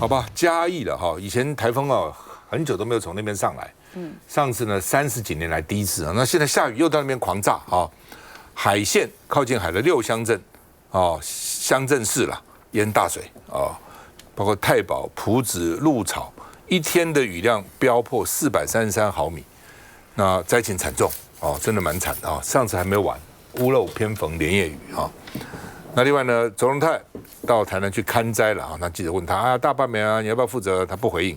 好吧，嘉义了哈，以前台风啊很久都没有从那边上来，上次呢30几年来第一次啊，那现在下雨又到那边狂炸啊，海线靠近海的6乡镇哦，乡镇市啦淹大水啊，包括太保、埔子、鹿草，一天的雨量飙破433毫米，那灾情惨重哦，真的蛮惨的啊，上次还没有完，屋漏偏逢连夜雨啊。那另外呢，卓荣泰到台南去看灾了啊。那记者问他啊，大半梅啊，你要不要负责？他不回应。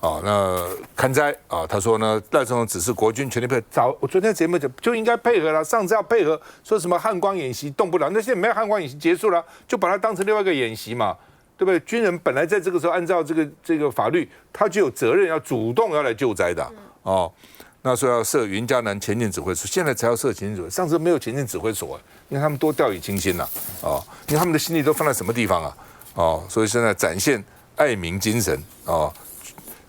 哦，那看灾啊，他说呢，赖总统指示国军全力配合。我昨天节目讲就应该配合了，上次要配合，说什么汉光演习动不了，那现在没有汉光演习结束了，就把它当成另外一个演习嘛，对不对？军人本来在这个时候按照这个法律，他就有责任要主动要来救灾的哦。那说要设云嘉南前进指挥所，现在才要设前进指挥，上次没有前进指挥所，因为他们多掉以轻心了哦，因为他们的心力都放在什么地方啊？哦，所以现在展现爱民精神哦，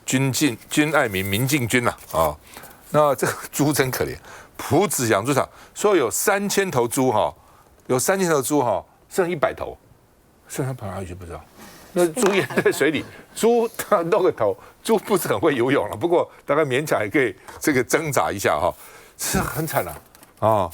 军爱民，民敬军呐啊。那这个猪真可怜，埔子养猪场说有3000头猪哈，有3000头猪哈，剩100头，剩下跑哪里去不知道。那猪淹在水里，猪它露个头，猪不是很会游泳了，不过大概勉强还可以这个挣扎一下哈，是很惨了啊。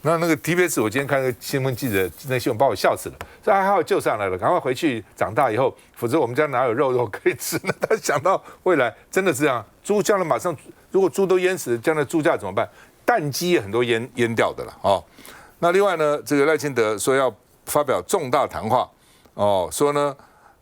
那个 TBS 我今天看那个新闻记者那新闻把我笑死了，说还好救上来了，赶快回去长大以后，否则我们家哪有肉可以吃呢？他想到未来真的是这样，猪将来马上如果猪都淹死了，将来猪价怎么办？蛋鸡也很多淹掉的了哦。那另外呢，这个赖清德说要发表重大谈话哦，说呢。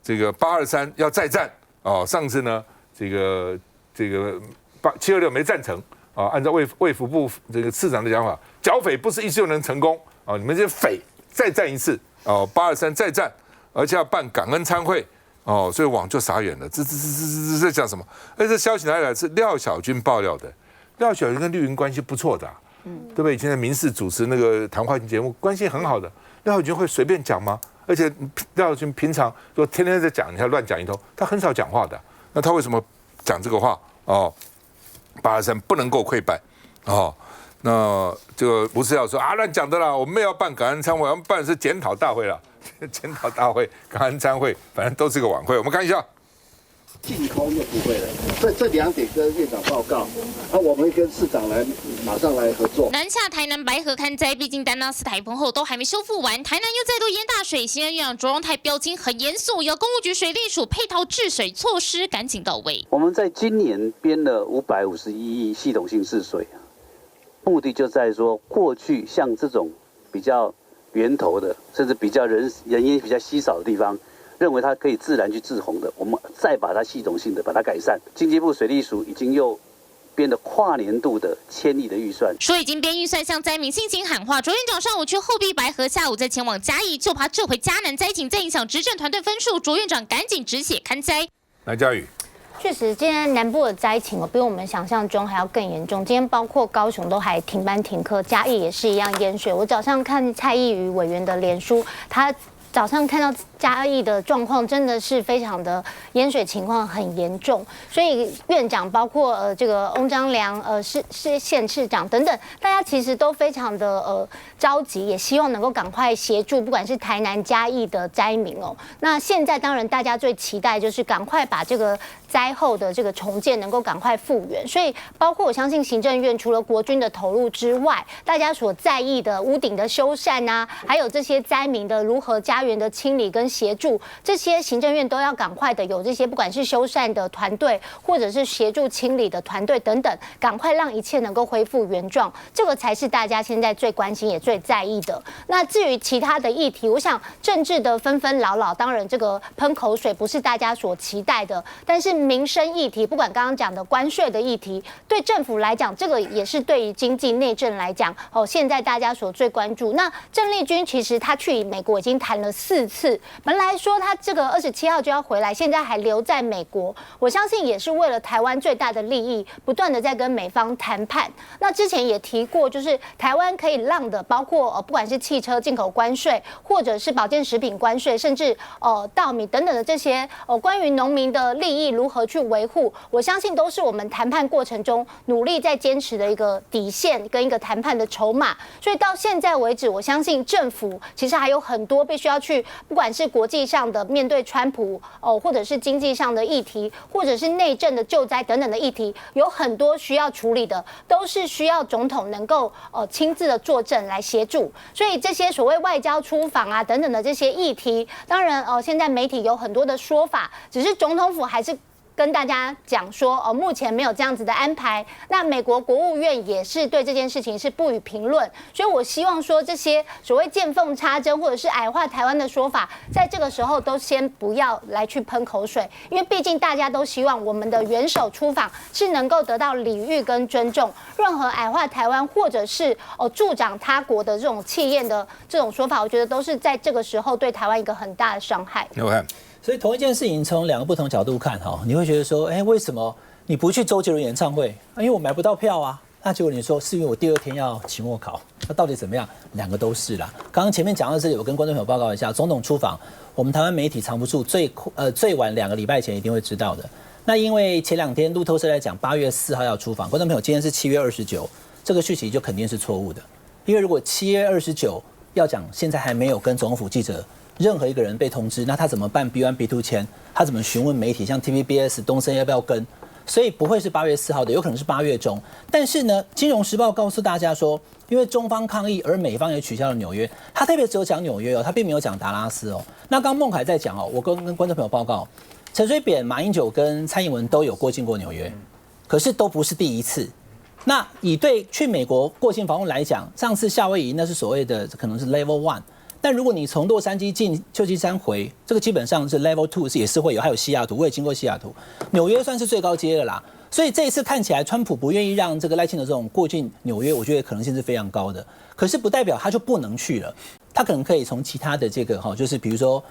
这个823要再战哦，上次呢，这个726没赞成啊，按照卫福部这个次长的讲法，剿匪不是一次就能成功啊，你们这些匪再战一次哦，823再战，而且要办感恩餐会哦，所以网就傻眼了，这讲什么？而这消息哪里来？是廖小军爆料的，廖小军跟绿营关系不错的，对不对？以前在民视主持那个谈话节目，关系很好的，廖小军会随便讲吗？而且廖小军平常如果天天在讲，你还乱讲一通，他很少讲话的。那他为什么讲这个话？哦，823不能够溃败哦。那这个不是要说啊乱讲的啦，我们也要办感恩餐会，我们办的是检讨大会啦，检讨大会、感恩餐会，反正都是个晚会。我们看一下。净空就不会了，这2点跟院长报告，我们会跟市长马上来合作。南下台南白河勘灾，毕竟丹纳斯台风后都还没修复完，台南又再度淹大水。新任院长卓荣泰标经很严肃，要公务局水利署配套治水措施赶紧到位。我们在今年编了551亿系统性治水，目的就在说，过去像这种比较源头的，甚至比较人烟比较稀少的地方。认为它可以自然去治洪的，我们再把它系统性的把它改善。经济部水利署已经又编了跨年度的1000亿的预算，说已经编预算向灾民辛勤喊话。卓院长上午去后壁白河，下午再前往嘉义，就怕这回嘉南灾情再影响执政团队分数。卓院长赶紧止血勘灾。来，嘉宇。确实，今天南部的灾情比我们想象中还要更严重。今天包括高雄都还停班停课，嘉义也是一样淹水。我早上看蔡易余委员的脸书，他早上看到嘉义的状况真的是非常的淹水情况很严重，所以院长包括这个翁章良是县市长等等，大家其实都非常的着急，也希望能够赶快协助，不管是台南嘉义的灾民哦。那现在当然大家最期待就是赶快把这个灾后的这个重建能够赶快复原，所以包括我相信行政院除了国军的投入之外，大家所在意的屋顶的修缮啊，还有这些灾民的如何家园的清理跟协助，这些行政院都要赶快的有这些不管是修缮的团队，或者是协助清理的团队等等，赶快让一切能够恢复原状，这个才是大家现在最关心也最在意的。那至于其他的议题，我想政治的纷纷扰扰，当然这个喷口水不是大家所期待的，但是民生议题，不管刚刚讲的关税的议题，对政府来讲，这个也是对于经济内政来讲，现在大家所最关注。那郑丽君其实他去美国已经谈了4次，本来说他这个27号就要回来，现在还留在美国，我相信也是为了台湾最大的利益，不断的在跟美方谈判。那之前也提过，就是台湾可以让的，包括不管是汽车进口关税，或者是保健食品关税，甚至稻米等等的这些关于农民的利益如何去维护，我相信都是我们谈判过程中努力在坚持的一个底线跟一个谈判的筹码。所以到现在为止，我相信政府其实还有很多必须要去，不管是国际上的面对川普或者是经济上的议题，或者是内政的救灾等等的议题，有很多需要处理的，都是需要总统能够亲自的坐镇来协助。所以这些所谓外交出访啊等等的这些议题，当然现在媒体有很多的说法，只是总统府还是跟大家讲说，目前没有这样子的安排。那美国国务院也是对这件事情是不予评论，所以我希望说这些所谓见缝插针或者是矮化台湾的说法，在这个时候都先不要来去喷口水，因为毕竟大家都希望我们的元首出访是能够得到礼遇跟尊重。任何矮化台湾或者是助长他国的这种气焰的这种说法，我觉得都是在这个时候对台湾一个很大的伤害。我看。所以同一件事情从2个不同角度看哈，你会觉得说，为什么你不去周杰伦演唱会？因为我买不到票啊。那结果你说是因为我第2天要期末考，那到底怎么样？2个都是啦。刚刚前面讲到这里，我跟观众朋友报告一下，总统出访，我们台湾媒体藏不住，最晚2个礼拜前一定会知道的。那因为前2天路透社在讲8月4号要出访，观众朋友今天是7月29，这个讯息就肯定是错误的，因为如果7月29要讲，现在还没有跟总统府记者。任何一个人被通知，那他怎么办 B1、B2 签？他怎么询问媒体？像 TVBS、东森要不要跟？所以不会是8月4号的，有可能是8月中。但是呢，《金融时报》告诉大家说，因为中方抗议，而美方也取消了纽约。他特别只有讲纽约他并没有讲达拉斯那刚孟凯在讲我跟观众朋友报告，陈水扁、马英九跟蔡英文都有过境过纽约，可是都不是第一次。那以对去美国过境访问来讲，上次夏威夷那是所谓的可能是 Level 1。但如果你从洛杉矶进旧金山回，这个基本上是 Level 2，也是会有，还有西雅图，我也经过西雅图，纽约算是最高阶的啦。所以这一次看起来，川普不愿意让这个赖清德这种过境纽约，我觉得可能性是非常高的。可是不代表他就不能去了，他可能可以从其他的这个就是比如说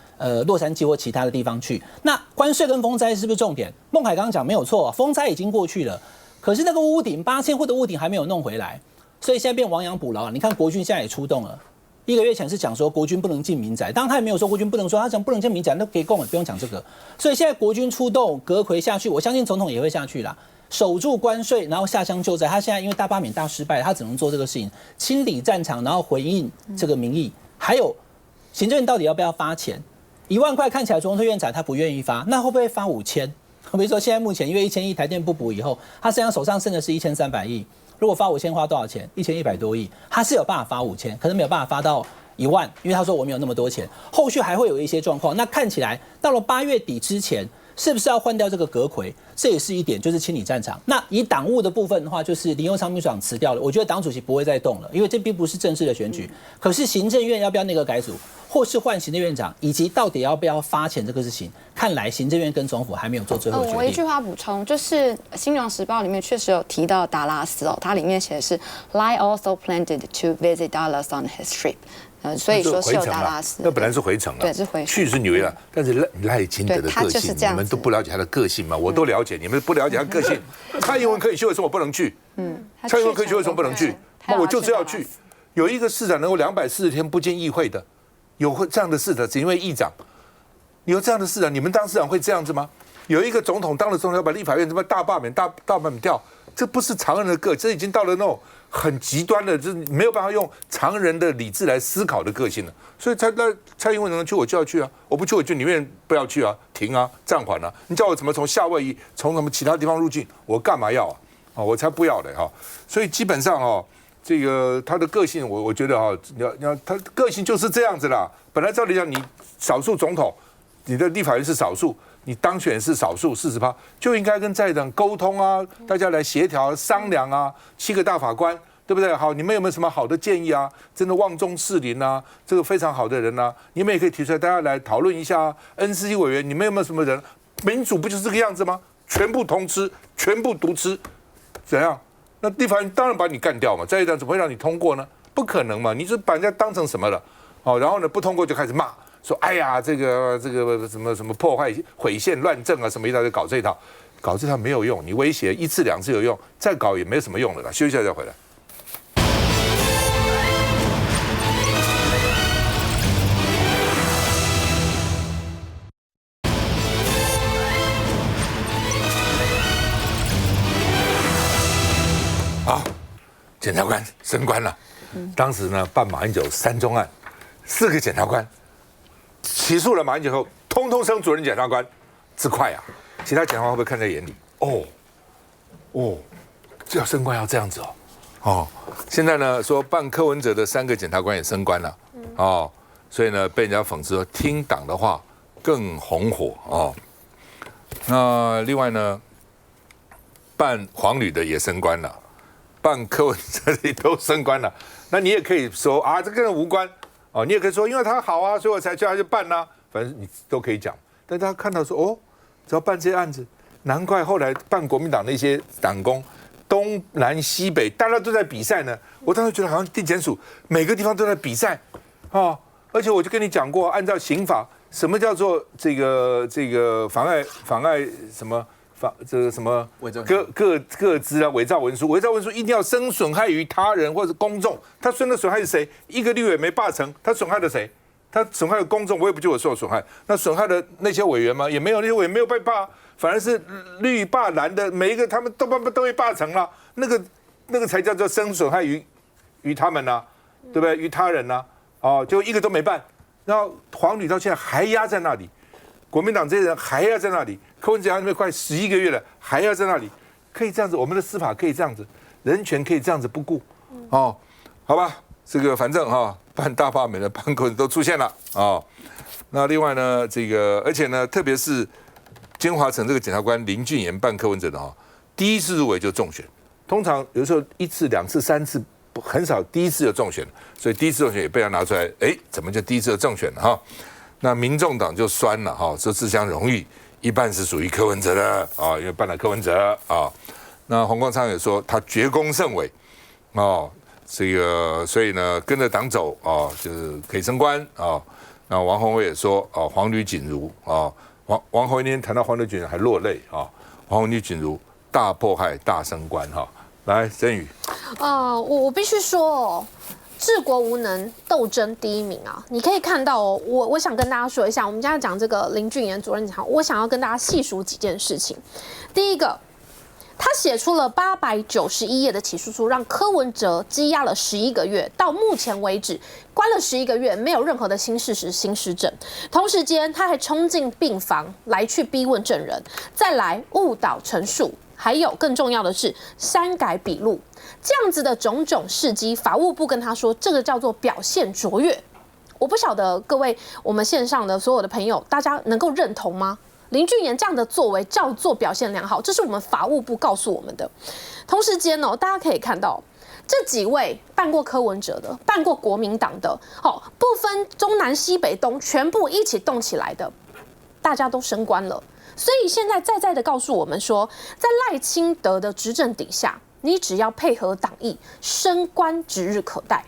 洛杉矶或其他的地方去。那关税跟风灾是不是重点？孟凯刚刚讲没有错，风灾已经过去了，可是那个屋顶8000户的屋顶还没有弄回来，所以现在变亡羊补牢。你看国军现在也出动了。1个月前是讲说国军不能进民宅，当然他也没有说国军不能说，他讲不能进民宅，那给共了，不用讲这个。所以现在国军出动，阁揆下去，我相信总统也会下去啦，守住关税，然后下乡救灾。他现在因为大罢免大失败，他只能做这个事情，清理战场，然后回应这个民意。还有行政院到底要不要发钱？1万块看起来中央院长他不愿意发，那会不会发5000？比如说现在目前因为1000亿台电不补以后，他实际上手上剩的是1300亿。如果发5000花多少钱？1100多亿，他是有办法发5000，可是没有办法发到1万，因为他说我没有那么多钱。后续还会有一些状况，那看起来到了8月底之前，是不是要换掉这个阁揆？这也是一点，就是清理战场。那以党务的部分的话，就是林右昌秘书长辞掉了，我觉得党主席不会再动了，因为这并不是正式的选举。可是行政院要不要内阁改组，或是换行政院长，以及到底要不要发钱这个事情，看来行政院跟总府还没有做最后决定。我一句话补充，就是《新荣时报》里面确实有提到达拉斯它里面写的是 Lai also planned to visit Dallas on his trip。所以说是有达拉斯，那本来是回程了，对，是回程，去是纽约了。但是赖清德的个性，你们都不了解他的个性吗？我都了解，你们不了解他个性。蔡英文可以去，为什么我不能去？蔡英文可以去，为什么不能去？那我就是要去。有一个市长能够240天不见议会的，有这样的市长，只因为议长。有这样的市长，你们当市长会这样子吗？有一个总统当了总统，要把立法院什么大罢免、大罢免掉，这不是常人的个，这已经到了那种很极端的，就是没有办法用常人的理智来思考的个性了。所以蔡英文能去，我就要去啊！我不去，我就宁愿不要去啊，停啊，暂缓啊！你叫我怎么从夏威夷、从什么其他地方入境，我干嘛要啊？我才不要嘞哈！所以基本上这个他的个性，我觉得要他个性就是这样子啦。本来照理讲，你少数总统，你的立法院是少数。你当选是少数40%，就应该跟在党沟通啊，大家来协调商量啊。7个大法官，对不对？好，你们有没有什么好的建议啊？真的望重士林啊，这个非常好的人啊，你们也可以提出来，大家来讨论一下啊。NCC 委员，你们有没有什么人？民主不就是这个样子吗？全部通吃，全部独吃，怎样？那立法院当然把你干掉嘛。在野党怎么会让你通过呢？不可能嘛！你就把人家当成什么了？然后呢，不通过就开始骂。说哎呀，这个什么破坏毁宪乱政啊，什么一大堆搞这套没有用，你威胁1次2次有用，再搞也没有什么用了啦。休息一下再回来。好，检察官升官了。当时呢，办马英九3中案，4个检察官。起诉了马英九后，通通升主任检察官，之快啊！其他检察官会不会看在眼里？这要升官要这样子现在呢说办柯文哲的3个检察官也升官了所以呢被人家讽刺说听党的话更红火那另外呢，办黄旅的也升官了，办柯文哲的都升官了。那你也可以说啊，这跟人无关你也可以说因为他好啊，所以我才叫他去办反正你都可以讲。但大家看到说只要办这些案子，难怪后来办国民党那些党工，东南西北大家都在比赛呢。我当时觉得好像地检署每个地方都在比赛而且我就跟你讲过，按照刑法，什么叫做这个妨碍什么这个什么各自伪造文书，伪造文书一定要生损害于他人或者公众。他真的损害是谁？一个立委没罢成，他损害了谁？他损害了公众，我也不觉得我受损害。那损害了那些委员吗？也没有，那些委员没有被罢，反而是绿罢蓝的每一个他们都被罢成了，那个才叫做生损害于他们对不对？于他人就一个都没办，然后黄旅到现在还压在那里，国民党这些人还压在那里，柯文哲那边快11个月了，还压在那里，可以这样子，我们的司法可以这样子，人权可以这样子不顾好吧，这个反正办大罢免的办柯文哲都出现了那另外呢，而且呢，特别是金华城这个检察官林俊彦办柯文哲的第一次入围就中选，通常有时候1次、2次、3次。很少第一次就中选，所以第一次中选也被他拿出来，怎么就第一次就中选了那民众党就酸了说这项荣誉一半是属于柯文哲的因为办了柯文哲那黄光昌也说他绝功甚伟所以呢跟着党走就是可以升官那王宏威也说黄旅锦如王宏威那天谈到黄旅锦如还落泪黄旅锦如大迫害大升官来，曾宇。我必须说治国无能，斗争第一名你可以看到我想跟大家说一下，我们现在讲这个林俊彦主任检察官，我想要跟大家细数几件事情。第一个，他写出了891页的起诉书，让柯文哲羁押了11个月，到目前为止关了11个月，没有任何的新事实、新实证。同时间，他还冲进病房来去逼问证人，再来误导陈述。还有更重要的是删改笔录，这样子的种种事迹，法务部跟他说，这个叫做表现卓越。我不晓得各位我们线上的所有的朋友，大家能够认同吗？林俊彦这样的作为叫做表现良好，这是我们法务部告诉我们的。同时间大家可以看到这几位办过柯文哲的、办过国民党的，不分中南西北东，全部一起动起来的，大家都升官了。所以现在在的告诉我们说，在赖清德的执政底下，你只要配合党意，升官指日可待。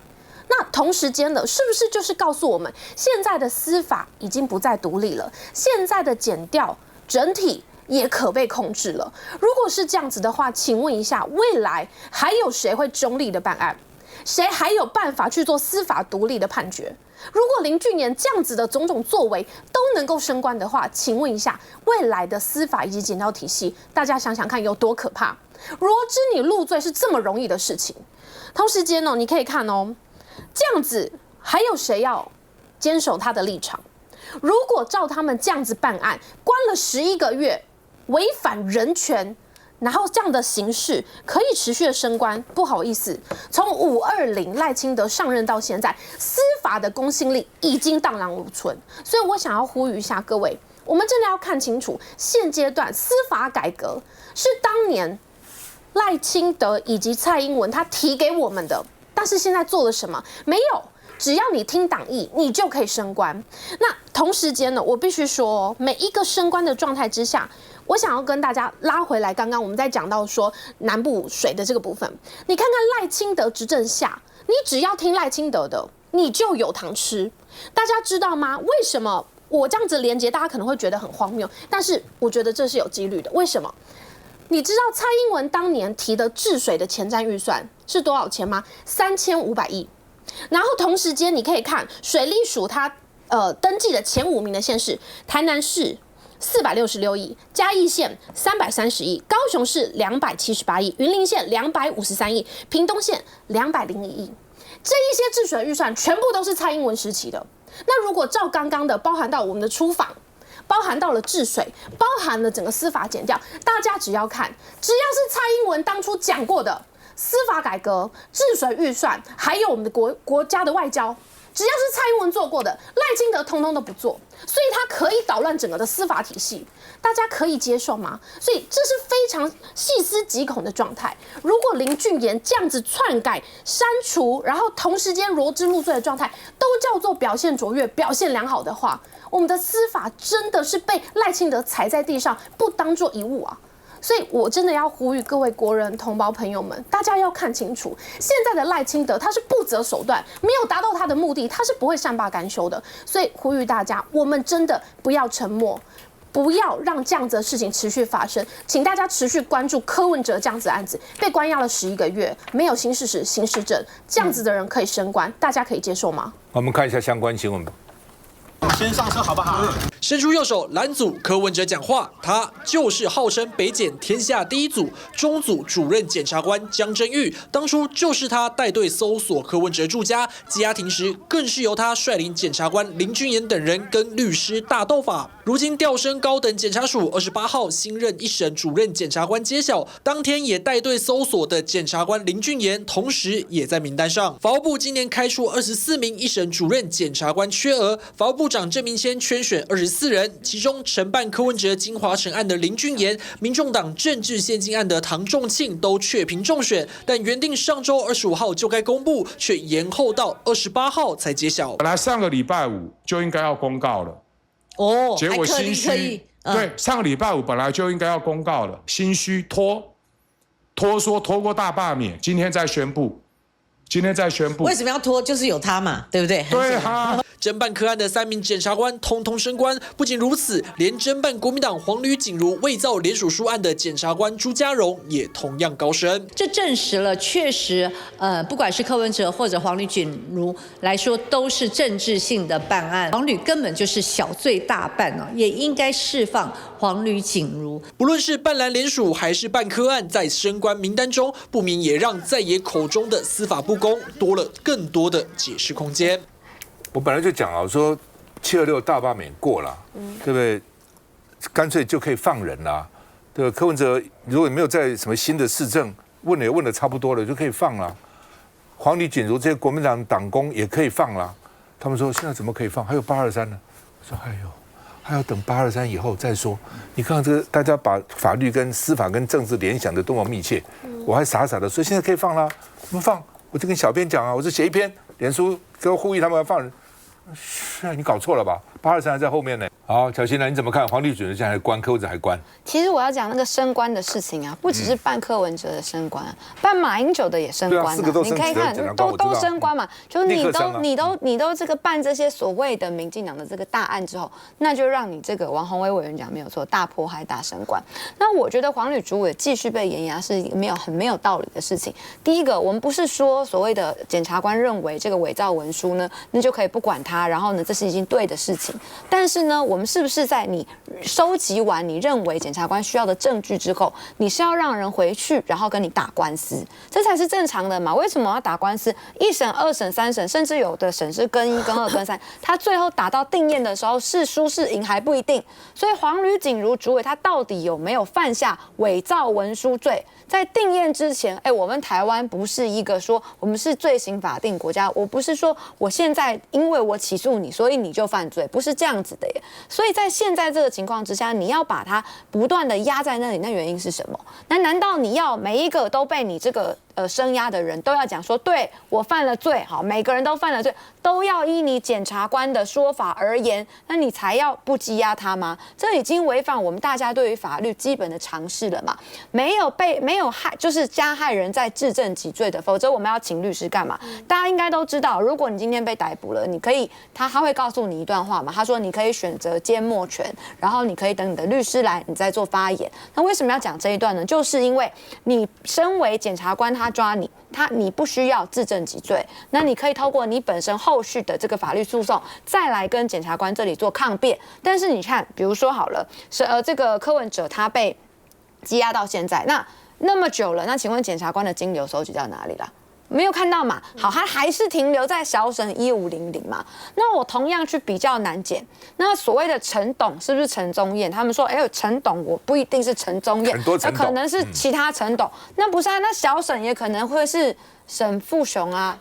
那同时间呢，是不是就是告诉我们，现在的司法已经不再独立了，现在的检调整体也可被控制了？如果是这样子的话，请问一下，未来还有谁会中立的办案？谁还有办法去做司法独立的判决？如果林俊彦这样子的种种作为都能够升官的话，请问一下，未来的司法以及检调体系，大家想想看有多可怕？罗织你入罪是这么容易的事情。同时间你可以看这样子还有谁要坚守他的立场？如果照他们这样子办案，关了11个月，违反人权，然后这样的形式可以持续的升官，不好意思，从520赖清德上任到现在，司法的公信力已经荡然无存。所以我想要呼吁一下各位，我们真的要看清楚，现阶段司法改革是当年赖清德以及蔡英文他提给我们的，但是现在做了什么？没有。只要你听党意，你就可以升官。那同时间呢，我必须说，每一个升官的状态之下，我想要跟大家拉回来，刚刚我们在讲到说南部水的这个部分，你看看赖清德执政下，你只要听赖清德的，你就有糖吃。大家知道吗？为什么我这样子连接，大家可能会觉得很荒谬，但是我觉得这是有几率的。为什么？你知道蔡英文当年提的治水的前瞻预算是多少钱吗？3500亿。然后同时间你可以看水利署它登记的前5名的县市，台南市466亿，嘉义县330亿，高雄市278亿，云林县253亿，屏东县201亿。这一些治水预算全部都是蔡英文时期的。那如果照刚刚的，包含到我们的出访，包含到了治水，包含了整个司法检调，大家只要看，只要是蔡英文当初讲过的司法改革、治水预算，还有我们的国家的外交。只要是蔡英文做过的，赖清德通通都不做，所以他可以捣乱整个的司法体系，大家可以接受吗？所以这是非常细思极恐的状态。如果林俊彦这样子篡改、删除，然后同时间罗织入罪的状态，都叫做表现卓越、表现良好的话，我们的司法真的是被赖清德踩在地上，不当作一物啊！所以，我真的要呼吁各位国人同胞朋友们，大家要看清楚，现在的赖清德他是不择手段，没有达到他的目的，他是不会善罢甘休的。所以，呼吁大家，我们真的不要沉默，不要让这样子的事情持续发生。请大家持续关注柯文哲这样子的案子，被关押了11个月，没有新事实、新事证，这样子的人可以升官，大家可以接受吗？我们看一下相关新闻吧。先上车好不好？伸出右手拦阻柯文哲讲话，他就是号称北检天下第一组中组主任检察官江真玉。当初就是他带队搜索柯文哲住家、羁押庭时，更是由他率领检察官林俊彦等人跟律师大斗法。如今调升高等检察署28号新任一审主任检察官揭晓，当天也带队搜索的检察官林俊彦，同时也在名单上。法务部今年开出24名一审主任检察官缺额，法务部长郑明谦圈选24人，其中承办柯文哲金华城案的林俊彦、民众党政治献金案的唐仲庆都确评中选，但原定上周25号就该公布，却延后到28号才揭晓。本来上个礼拜5就应该要公告了，结果心虚。对，上个礼拜5本来就应该要公告了，心虚拖过大罢免，今天再宣布。为什么要拖？就是有他嘛，对不对？对啊。侦办柯案的3名检察官通通升官，不仅如此，连侦办国民党黄旅锦如伪造联署书案的检察官朱家荣也同样高升。这证实了，确实，不管是柯文哲或者黄旅锦如来说，都是政治性的办案。黄旅根本就是小罪大办哦，也应该释放黄旅锦如。不论是办蓝联署还是办柯案，在升官名单中，不免也让在野口中的司法不公多了更多的解释空间。我本来就讲啊，我说726大罢免过了，对不对？干脆就可以放人啦，对吧？柯文哲如果没有在什么新的市政问了也问的差不多了，就可以放了。黄旅锦如这些国民党党工也可以放了。他们说现在怎么可以放？还有823呢？我说哎呦，还要等823以后再说。你看看这个，大家把法律跟司法跟政治联想的多么密切，我还傻傻的说现在可以放啦，怎么放？我就跟小编讲啊，我就写一篇脸书，给我呼吁他们要放人。是啊，你搞错了吧？823还在后面呢。好，巧芯呢？你怎么看？黄旅锦现在还关，柯文哲还关？其实我要讲那个升官的事情啊，不只是办柯文哲的升官，办马英九的也升官啊。你可以看，都升官嘛。就是你都这个办这些所谓的民进党的这个大案之后，那就让你这个王宏威委员讲没有错，大迫害大升官。那我觉得黄旅主委继续被严压是很没有道理的事情。第一个，我们不是说所谓的检察官认为这个伪造文书呢，那就可以不管他，然后呢，这是一件对的事情。但是呢，我们是不是在你收集完你认为检察官需要的证据之后，你是要让人回去，然后跟你打官司，这才是正常的嘛？为什么要打官司？1审、2审、3审，甚至有的审是跟1、跟2、跟3，他最后打到定验的时候是输是赢还不一定。所以黄旅锦如主委他到底有没有犯下伪造文书罪？在定验之前，我们台湾不是一个说我们是罪刑法定国家，我不是说我现在因为我起诉你，所以你就犯罪，不是这样子的耶。所以在现在这个情况之下，你要把它不断的压在那里，那原因是什么？那难道你要每一个都被你这个声压的人都要讲说，对我犯了罪，好，每个人都犯了罪，都要依你检察官的说法而言，那你才要不羁押他吗？这已经违反我们大家对于法律基本的常识了嘛？没有害，就是加害人在自证己罪的，否则我们要请律师干嘛？大家应该都知道，如果你今天被逮捕了，你可以他会告诉你一段话嘛？他说你可以选择缄默权，然后你可以等你的律师来，你再做发言。那为什么要讲这一段呢？就是因为你身为检察官，他抓你，你不需要自证己罪，那你可以透过你本身后续的这个法律诉讼，再来跟检察官这里做抗辩。但是你看，比如说好了，这个柯文哲他被羁押到现在，那么久了，那请问检察官的金流收集到哪里了？没有看到嘛？好，它还是停留在小沈1500嘛。那我同样去比较南检，那所谓的陈董是不是陈宗彦？他们说，哎，陈董我不一定是陈宗彦，那可能是其他陈董。那不是啊，那小沈也可能会是沈富雄啊，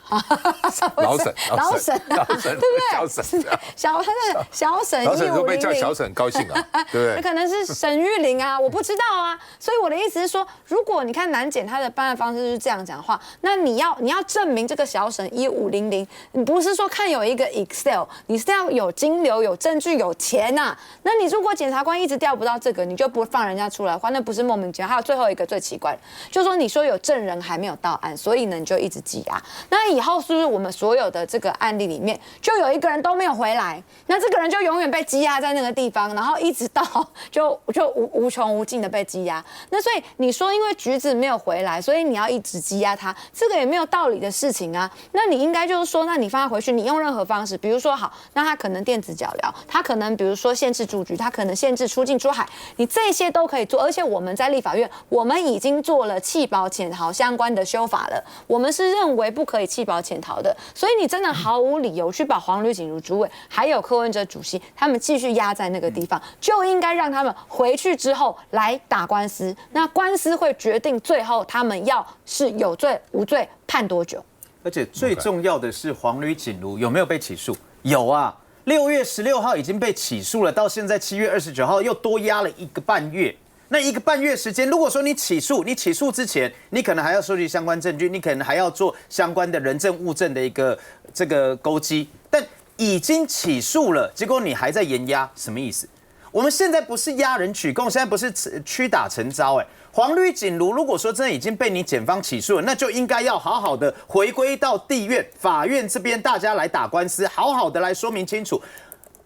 老沈啊，对不对？小沈1500，被叫小沈高兴啊，对不对？可能是沈玉玲啊，我不知道啊。所以我的意思是说，如果你看南检他的办案方式是这样讲的话，那你要证明这个小沈1500，你不是说看有一个 Excel， 你是要有金流、有证据、有钱呐。那你如果检察官一直调不到这个，你就不放人家出来的话，那不是莫名其妙？还有最后一个最奇怪的，就是说你说有证人还没有到案，所以呢你就一直羁押。那以后是不是我们所有的这个案例里面，就有一个人都没有回来，那这个人就永远被羁押在那个地方，然后一直到就无穷无尽的被羁押。那所以你说因为橘子没有回来，所以你要一直羁押他，这个也没有道理的事情啊。那你应该就是说，那你放他回去，你用任何方式，比如说好，那他可能电子脚镣，他可能比如说限制住居，他可能限制出境出海，你这些都可以做。而且我们在立法院，我们已经做了弃保潜逃相关的修法了，我们是认为不可以弃保潜逃的。所以你真的毫无理由去把黄吕锦如主委还有柯文哲主席他们继续压在那个地方，就应该让他们回去之后来打官司。那官司会决定最后他们要是有罪无罪，判多久。而且最重要的是，黄吕锦如有没有被起诉？有啊，6月16号已经被起诉了，到现在7月29号又多押了1个半月。那1个半月时间，如果说你起诉之前，你可能还要收集相关证据，你可能还要做相关的人证物证的一个这个勾稽，但已经起诉了，结果你还在延押，什么意思？我们现在不是押人取供，现在不是屈打成招，黄吕锦如如果说真的已经被你检方起诉了，那就应该要好好的回归到地院、法院这边，大家来打官司，好好的来说明清楚。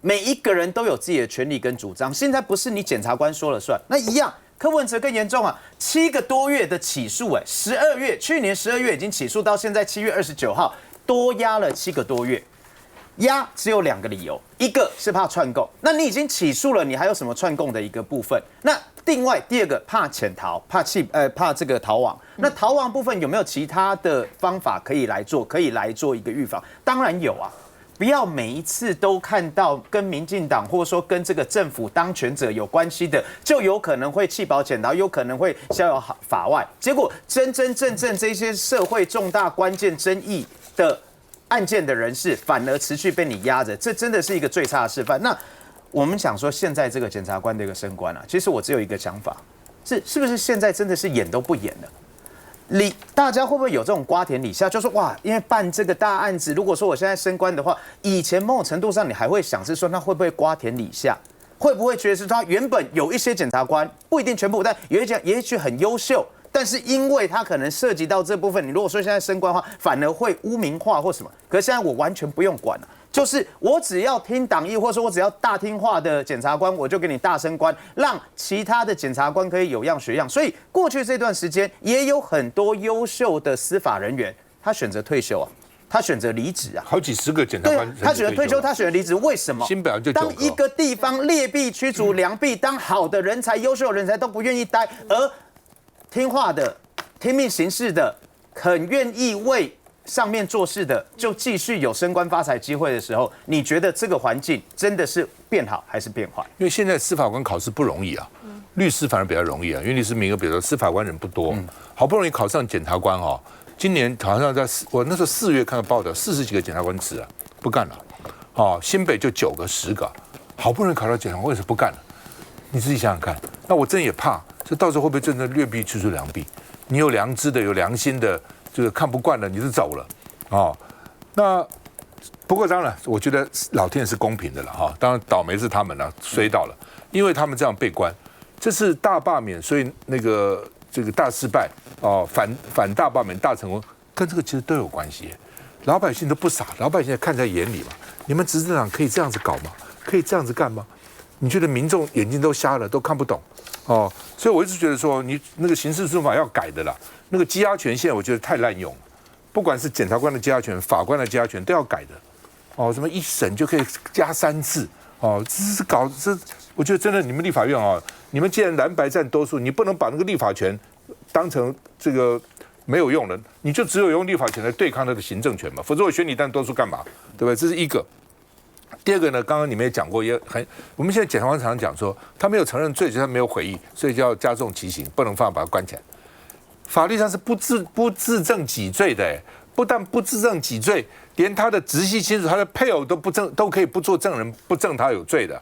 每一个人都有自己的权利跟主张，现在不是你检察官说了算。那一样，柯文哲更严重啊，7个多月的起诉，12月去年12月已经起诉，到现在7月29号，多押了7个多月。押只有2个理由，一个是怕串供，那你已经起诉了，你还有什么串供的一个部分？那另外第二个怕潜逃，怕这个逃亡。那逃亡部分有没有其他的方法可以来做一个预防？当然有啊。不要每一次都看到跟民进党或者说跟这个政府当权者有关系的，就有可能会弃保潜逃，有可能会逍遥法外。结果真正这些社会重大关键争议的案件的人士，反而持续被你压着，这真的是一个最差的示范。那我们想说，现在这个检察官的一个升官啊，其实我只有一个想法，是不是现在真的是演都不演了？大家会不会有这种瓜田李下？就说哇，因为办这个大案子，如果说我现在升官的话，以前某种程度上你还会想是说，那会不会瓜田李下？会不会觉得是他原本有一些检察官不一定全部，但有一些也许很优秀，但是因为他可能涉及到这部分，你如果说现在升官的话，反而会污名化或什么。可是现在我完全不用管了。就是我只要听党意，或者说我只要大听话的检察官，我就给你大升官，让其他的检察官可以有样学样。所以过去这段时间也有很多优秀的司法人员，他选择退休啊，他选择离职啊，好几十个检察官，他选择退休，他选择离职，为什么？新北就当一个地方劣币驱逐良币，当好的人才、优秀的人才都不愿意待，而听话的、听命行事的，很愿意为上面做事的就继续有升官发财机会的时候，你觉得这个环境真的是变好还是变坏？因为现在司法官考试不容易啊，律师反而比较容易啊，因为律师名额比较多，司法官人不多，好不容易考上检察官哦，今年好像我那时候4月看到报道，40几个检察官辞了，不干了，哦，新北就9个10个，好不容易考到检察官，为什么不干了？你自己想想看，那我真也怕，这到时候会不会真的劣币驱逐良币？你有良知的、有良心的。就是看不惯了，你就走了，哦。那不过当然，我觉得老天是公平的了哈。当然倒霉是他们了，衰到了，因为他们这样被关，这是大罢免，所以这个大失败哦，反大罢免大成功，跟这个其实都有关系。老百姓都不傻，老百姓看在眼里嘛。你们执政党可以这样子搞吗？可以这样子干吗？你觉得民众眼睛都瞎了，都看不懂哦？所以我一直觉得说，你那个刑事诉讼法要改的啦。那个羁押权现在我觉得太滥用了，不管是检察官的羁押权、法官的羁押权都要改的，哦，什么一审就可以加3次，哦，这我觉得真的你们立法院啊，你们既然蓝白占多数，你不能把那个立法权当成这个没有用了，你就只有用立法权来对抗他的行政权嘛，否则我选你单多数干嘛？对不对？这是一个。第二个呢，刚刚你们也讲过，我们现在检察官常常讲说，他没有承认罪，就是他没有悔意，所以就要加重其刑，不能放把他关起来。法律上是不自证己罪的，不但不自证己罪，连他的直系亲属、他的配偶都可以不做证人，不证他有罪的。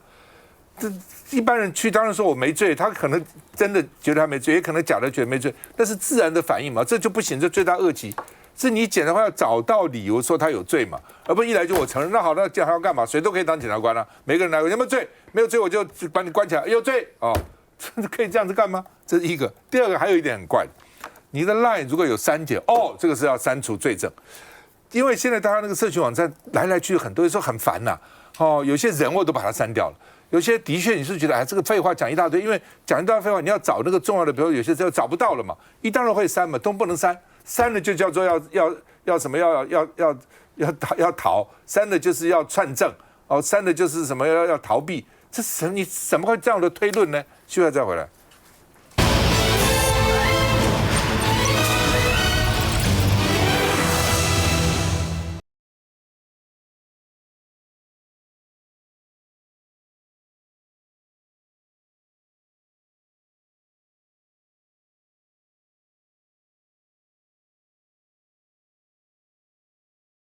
这一般人去当然说我没罪，他可能真的觉得他没罪，也可能假的觉得没罪，那是自然的反应嘛，这就不行，这罪大恶极。是你检察官要找到理由说他有罪嘛，而不一来就我承认，那好，那检察官要干嘛？谁都可以当检察官啊，每个人来，有没有罪？没有罪我就把你关起来，有罪哦，可以这样子干吗？这是一个。第二个还有一点很怪，你的 LINE 如果有删减，这个是要删除罪证，因为现在大家那个社群网站来来去，很多人说很烦呐，有些人我都把它删掉了。有些的确你是觉得这个废话讲一大堆，因为讲一大堆废话，你要找那个重要的，比如有些时候找不到了嘛，一当然会删嘛，都不能删，删了就叫做要什么要逃，删了就是要串证，删了就是什么要逃避，你怎么会这样的推论呢？需要再回来。